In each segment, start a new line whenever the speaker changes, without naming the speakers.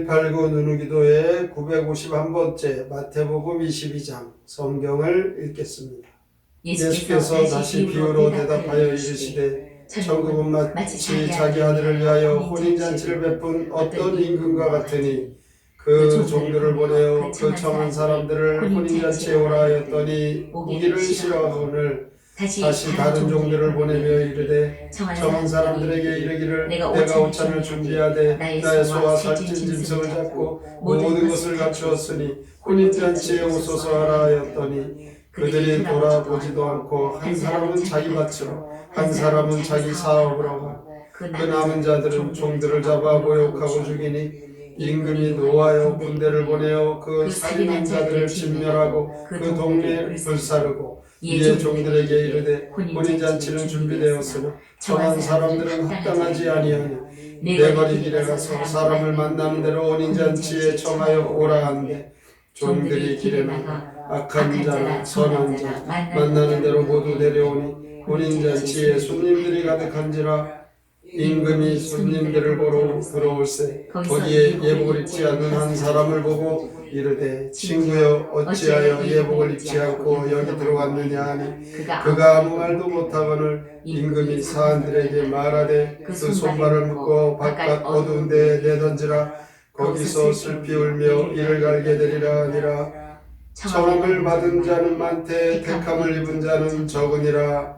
189 누누기도의 951번째 마태복음 22장 성경을 읽겠습니다. 예수께서 다시 비유로 대답하여 이르시되 천국은 마치 자기 아들을 위하여 혼인잔치를 베푼 어떤 임금과 같으니 그 종들을 보내어 그 청한 사람들을 혼인잔치에 오라 하였더니 오기를 싫어하거늘 다시 다른 종들을 보내며 이르되 청한 사람들에게 이르기를 내가 오찬을 준비하되 나의 소와 살찐 짐승을 잡고 모든 것을 갖추었으니 혼인잔치에 오소서 하라 하였더니 그들이 돌아보지도 않고 한 사람은 자기 밭으로 한 사람은 자기 사업으로 하고 그 남은 자들은 종들을 잡아 모욕하고 죽이니 임금이 노하여 군대를 보내어 그 살인한 자들을 진멸하고 그 동네를 불사르고 이에 종들에게 이르되 혼인잔치는 준비되었으나 청한 사람들은 합당하지 아니하니 내 거리 길에 가서 사람을 만나는 대로 혼인잔치에 청하여 오라 하는데 종들이 길에 나가 악한 자나 선한 자 만나는 대로 모두 데려오니 혼인잔치에 손님들이 가득한지라 임금이 손님들을 보러 들어올세 거기에 예복을 입지 않는 한 사람을 보고 이르되 친구여 어찌하여 예복을 입지 않고 여기 들어왔느냐 하니 그가 아무 말도 못하거늘 임금이 사람들에게 말하되 그 손발을 묶고 바깥 어두운 데에 내던지라 거기서 슬피 울며 이를 갈게 되리라 하니라. 청함을 받은 자는 많되 택함을 입은 자는 적으니라.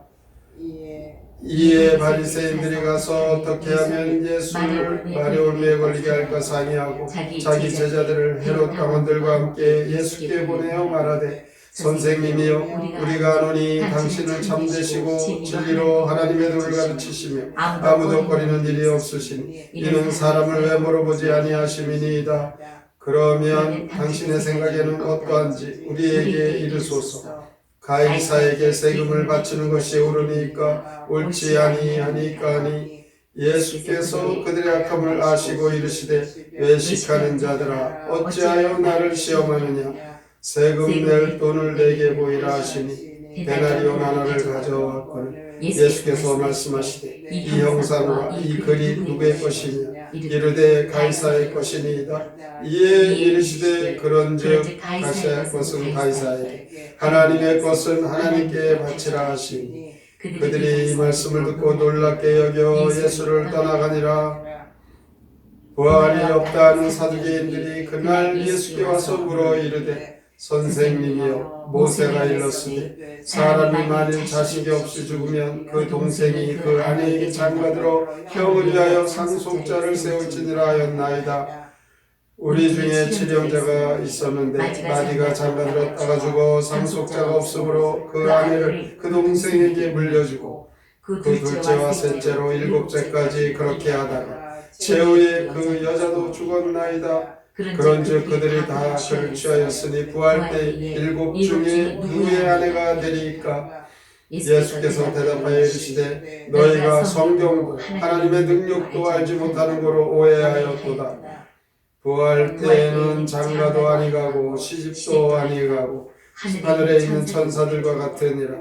이에 바리새인들이 가서 어떻게 하면 예수를 마려움에 걸리게 할까 상의하고 자기 제자들을 헤롯 당원들과 함께 예수께 보내어 말하되 선생님이여 우리가 아노니 당신은 참되시고 진리로 하나님의 도를 가르치시며 아무도 거리는 일이 없으시니 이는 사람을 왜 물어보지 아니하심이니이다. 그러면 당신의 생각에는 어떠한지 우리에게 이르소서. 가이사에게 세금을 바치는 것이 옳으니까 옳지 아니하니까 하니 예수께서 그들의 악함을 아시고 이르시되 외식하는 자들아 어찌하여 나를 시험하느냐 세금 낼 돈을 내게 보이라 하시니 데나리온 하나를 가져왔거늘 예수께서 말씀하시되 이 형상과 이 글이 누구의 것이냐 이르되 가이사의 것이니이다. 이에 이르시되 그런즉 가이사의 것은 가이사에게 하나님의 것은 하나님께 바치라 하시니 그들이 이 말씀을 듣고 놀랍게 여겨 예수를 떠나가니라. 부활이 없다는 사두개인들이 그날 예수께 와서 물어 이르되 선생님이여 모세가 일렀으니 사람이 만일 자식이 없이 죽으면 그 동생이 그 아내에게 장가들어 형을 위하여 상속자를 세울지니라 하였나이다. 우리 중에 칠형제가 있었는데 마디가 장가들었다가 죽어 상속자가 없으므로 그 아내를 그 동생에게 물려주고 그 둘째와 셋째로 일곱째까지 그렇게 하다가 최후에 그 여자도 죽었나이다. 그런즉 그들이 다 그를 취하였으니 부활 때 일곱 중에 누구의 아내가 되리까? 예수께서 대답하여 이르시되 너희가 성경도 하나님의 능력도 알지 못하는 거로 오해하였도다. 부활 때에는 장가도 아니가고 시집도 아니가고 하늘에 있는 천사들과 같으니라.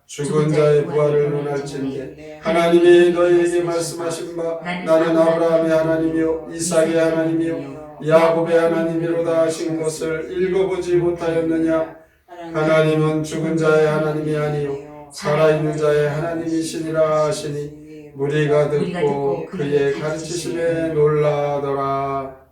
죽은 자의 부활을 논할진대 하나님이 너희에게 말씀하신 바 나는 아브라함의 하나님이요 이삭의 하나님이요 야곱의 하나님이로다 하신 것을 읽어보지 못하였느냐? 하나님은 죽은 자의 하나님이 아니요 살아있는 자의 하나님이시니라 하시니 무리가 듣고 그의 가르치심에 놀라더라.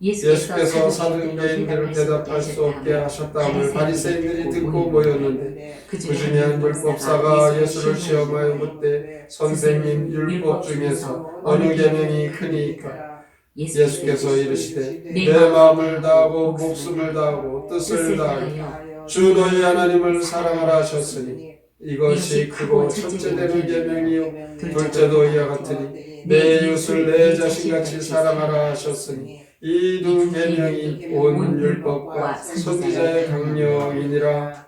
예수께서 사두개인들을 대답할 수 없게 하셨다함을 바리새인들이 듣고 모였는데 그 중에 한 율법사가 예수를 시험하여 묻되 선생님 율법 중에서 어느 계명이 크니까? 예수께서 이르시되 내 마음을 다하고 목숨을 다하고 뜻을 다하여 주 너희 하나님을 사랑하라 하셨으니 이것이 크고 첫째 되는 계명이요 둘째도 이와 같으니 내 이웃을 내 자신같이 사랑하라 하셨으니 이 두 계명이 온 율법과 선지자의 강령이니라.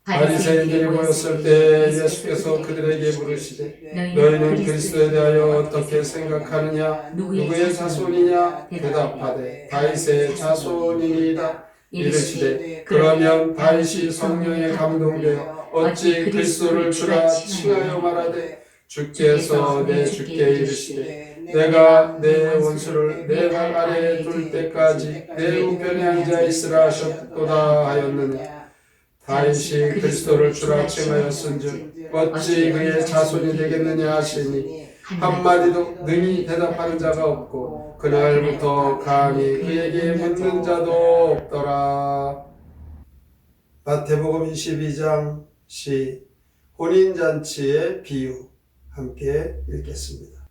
바리새인들이 모였을 때 예수께서 그들에게 물으시되 너희는 그리스도에 대하여 어떻게 생각하느냐? 누구의 자손이냐? 대답하되 다윗의 자손이니이다. 이르시되 그러면 다윗이 성령에 감동되어 어찌 그리스도를 주라 칭하여 말하되 주께서 내 주께 이르시되 내가 내 원수를 내 발 아래에 둘 때까지 내 우편에 앉아 있으라 하셨도다 하였느냐. 다윗이 그리스도를 주라 칭하였은즉 어찌 그의 자손이 되겠느냐 하시니 한마디도 능히 대답하는 자가 없고 그날부터 감히 그에게 묻는 자도 없더라. 마태복음 22장 시 혼인잔치의 비유 함께 읽겠습니다.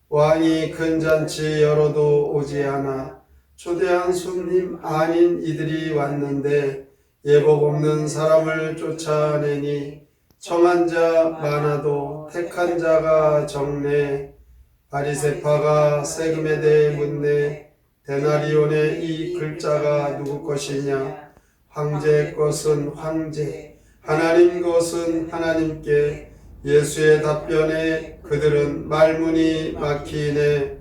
왕이 큰 잔치 열어도 오지 않아 초대한 손님 아닌 이들이 왔는데 예복 없는 사람을 쫓아내니 청한 자 많아도 택한 자가 적네. 바리새파가 세금에 대해 묻네. 데나리온의 이 글자가 누구 것이냐. 황제 것은 황제, 하나님 것은 하나님께. 예수의 답변에 그들은 말문이 막히네.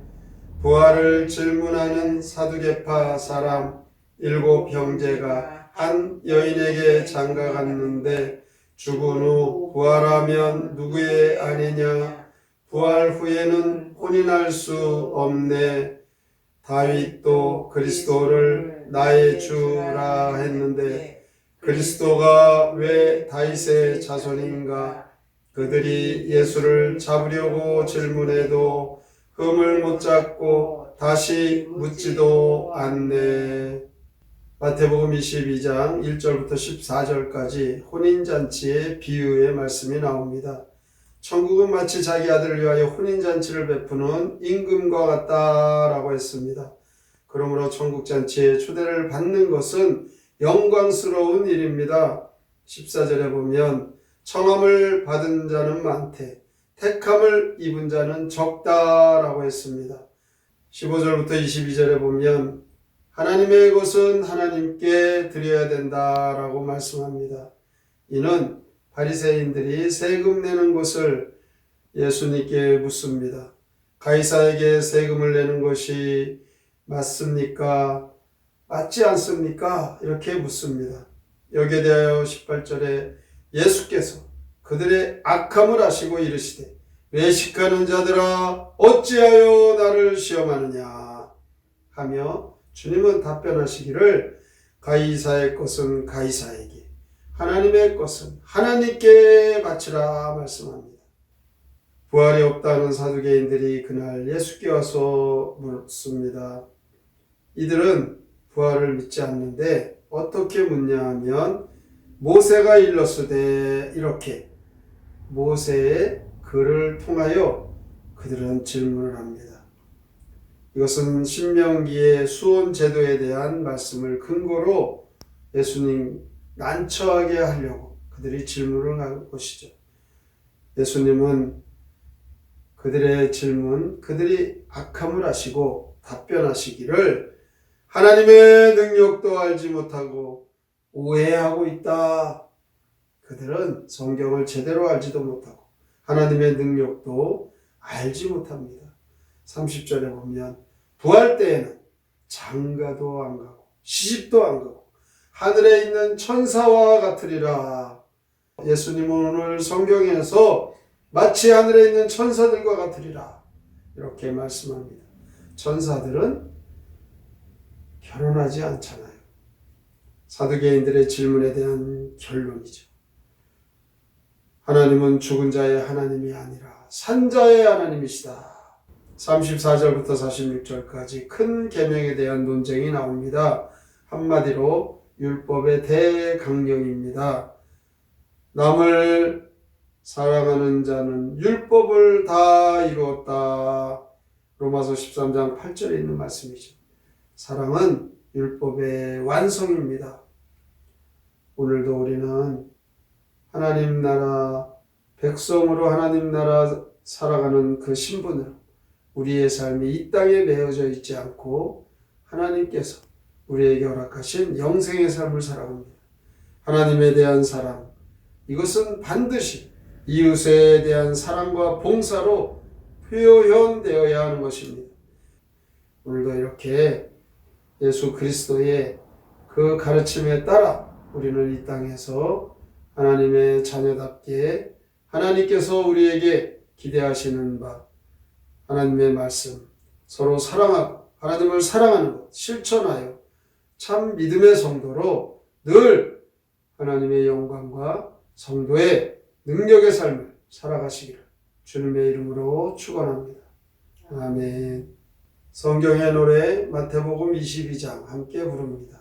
부활을 질문하는 사두개파 사람 7 형제가 한 여인에게 장가갔는데 죽은 후 부활하면 누구의 아니냐. 부활 후에는 혼인할 수 없네. 다윗도 그리스도를 나의 주라 했는데 그리스도가 왜 다윗의 자손인가. 그들이 예수를 잡으려고 질문해도 흠을 못 잡고 다시 묻지도 않네. 마태복음 22장 1절부터 14절까지 혼인잔치의 비유의 말씀이 나옵니다. 천국은 마치 자기 아들을 위하여 혼인잔치를 베푸는 임금과 같다라고 했습니다. 그러므로 천국잔치에 초대를 받는 것은 영광스러운 일입니다. 14절에 보면 청함을 받은 자는 많되 택함을 입은 자는 적다라고 했습니다. 15절부터 22절에 보면 하나님의 것은 하나님께 드려야 된다라고 말씀합니다. 이는 바리새인들이 세금 내는 것을 예수님께 묻습니다. 가이사에게 세금을 내는 것이 맞습니까? 맞지 않습니까? 이렇게 묻습니다. 여기에 대하여 18절에 예수께서 그들의 악함을 아시고 이르시되 외식하는 자들아 어찌하여 나를 시험하느냐 하며 주님은 답변하시기를 가이사의 것은 가이사에게 하나님의 것은 하나님께 바치라 말씀합니다. 부활이 없다는 사두개인들이 그날 예수께 와서 묻습니다. 이들은 부활을 믿지 않는데 어떻게 묻냐 하면 모세가 일렀으되 이렇게 모세의 글을 통하여 그들은 질문을 합니다. 이것은 신명기의 수혼 제도에 대한 말씀을 근거로 예수님 난처하게 하려고 그들이 질문을 한 것이죠. 예수님은 그들의 질문, 그들이 악함을 아시고 답변하시기를 하나님의 능력도 알지 못하고 오해하고 있다. 그들은 성경을 제대로 알지도 못하고 하나님의 능력도 알지 못합니다. 30절에 보면 부활 때에는 장가도 안 가고 시집도 안 가고 하늘에 있는 천사와 같으리라. 예수님은 오늘 성경에서 마치 하늘에 있는 천사들과 같으리라 이렇게 말씀합니다. 천사들은 결혼하지 않잖아요. 사두개인들의 질문에 대한 결론이죠. 하나님은 죽은 자의 하나님이 아니라 산자의 하나님이시다. 34절부터 46절까지 큰 계명에 대한 논쟁이 나옵니다. 한마디로 율법의 대강령입니다. 남을 사랑하는 자는 율법을 다 이루었다. 로마서 13장 8절에 있는 말씀이죠. 사랑은 율법의 완성입니다. 오늘도 우리는 하나님 나라 백성으로 하나님 나라 살아가는 그 신분으로 우리의 삶이 이 땅에 매어져 있지 않고 하나님께서 우리에게 허락하신 영생의 삶을 살아갑니다. 하나님에 대한 사랑, 이것은 반드시 이웃에 대한 사랑과 봉사로 표현되어야 하는 것입니다. 오늘도 이렇게 예수 그리스도의 그 가르침에 따라 우리는 이 땅에서 하나님의 자녀답게 하나님께서 우리에게 기대하시는 바 하나님의 말씀, 서로 사랑하고 하나님을 사랑하는 것 실천하여 참 믿음의 성도로 늘 하나님의 영광과 성도의 능력의 삶을 살아가시기를 주님의 이름으로 축원합니다. 아멘. 성경의 노래 마태복음 22장 함께 부릅니다.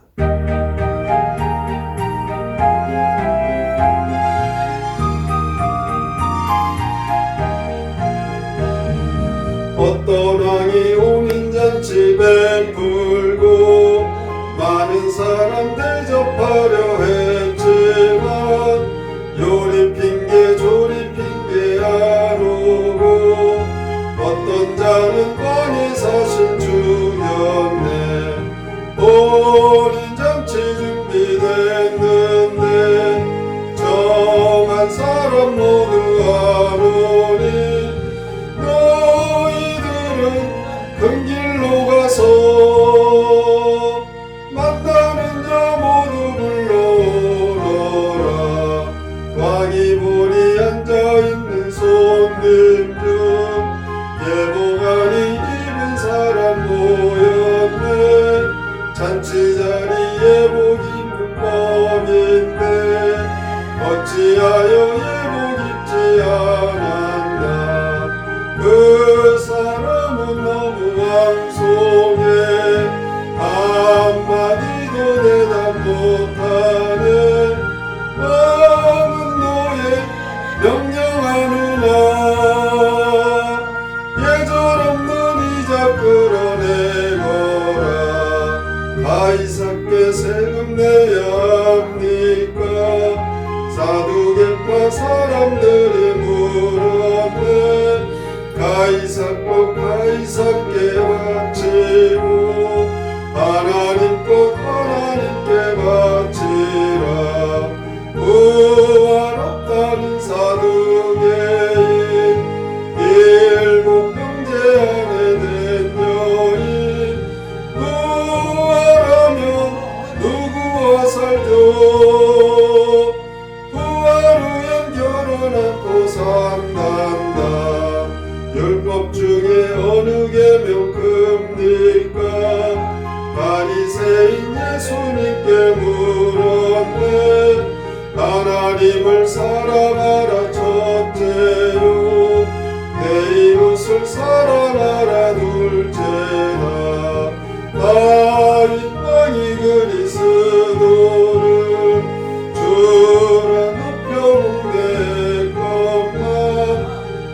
어떤 왕이 홍인잔치 베풀고 많은 사람 대접하려 했지만 요리 핑계 조리 핑계 하루고 어떤 자는 뻔히 사신 주였네. 혼인잔치 준비됐는데 정한 사람 모두 하노니 큰 길로 가서 만나는 자 모두 불러오너라. 왕이 보니 앉아있는 손님 중 예복아니 입은 사람 모였네. 잔치 자리 예복 입는 법인데 어찌하여 예복 입지 않았나. 그 사람은 너무 왕송해 한마디도 대답 못하네. 왕은 너의 명령하느냐. 예절없는 이자 끌어내거라. 가이사께 세금 내야 합니까. 사두개파 사람들이 물었네. 가이사 것 가이사께 바치고 하나님 것 하나님께 바치라. 부활 없다는 사두개인 일곱 형제 안에 된 여인 부활하면 누구와 살죠. 부활 후엔 결혼하고 산단다. 율법 중에 어느 계명 금니까. 바리새인 예수님께 물었네. 하나님을 사랑하라 첫째요 내 이웃을 사랑하라 둘째다. 다윗 왕이 그리스도를 주라 높여본댔건만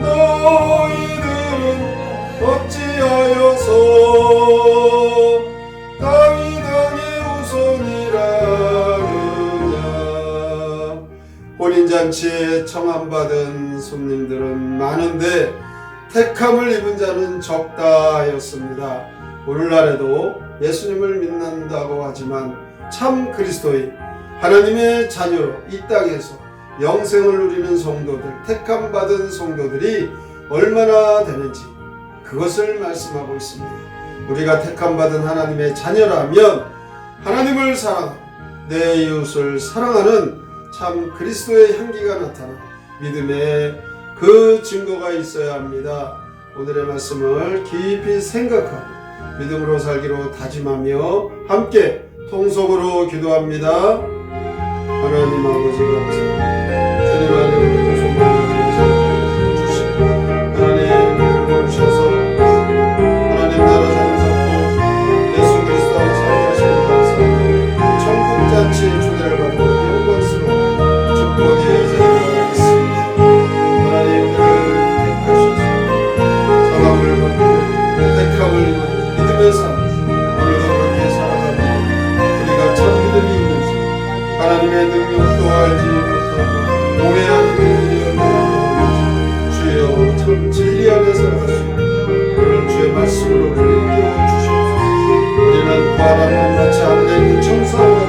너희들은 어찌하여서 다윗 왕의 후손이라느냐. 혼인잔치에 청함받은 손님들은 많은데 택함을 입은 자는 적다 하였습니다. 오늘날에도 예수님을 믿는다고 하지만 참 그리스도인 하나님의 자녀로 이 땅에서 영생을 누리는 성도들, 택함받은 성도들이 얼마나 되는지 그것을 말씀하고 있습니다. 우리가 택함받은 하나님의 자녀라면 하나님을 사랑하고 내 이웃을 사랑하는 참 그리스도의 향기가 나타나 믿음의 그 증거가 있어야 합니다. 오늘의 말씀을 깊이 생각하고 믿음으로 살기로 다짐하며 함께 통성으로 기도합니다. 하나님 아버지 감사합니다. 주님 안에 우리 손을 주시고 하나님 이름을 주셔서 하나님 나라 장사고 예수 그리스도 안에서 하시는 감사합니다. 천국잔치의 초대를 받고 영광스러운 축복의 자리가 있습니다. 하나님 우리를 택하셔서 사랑을 받고 택함을 입은 믿음의 삶 오늘도 그렇게 살아가고 우리가 참 믿음이 있는지 하나님의 능력도 알지 못하고 오해하는 그들이 얼마나 많은지 주여 참 진리 안에 살아가시고 오늘 주의 말씀으로 우리를 깨워주시옵소서. 우리는 바람을 마치 하늘의 그 청사와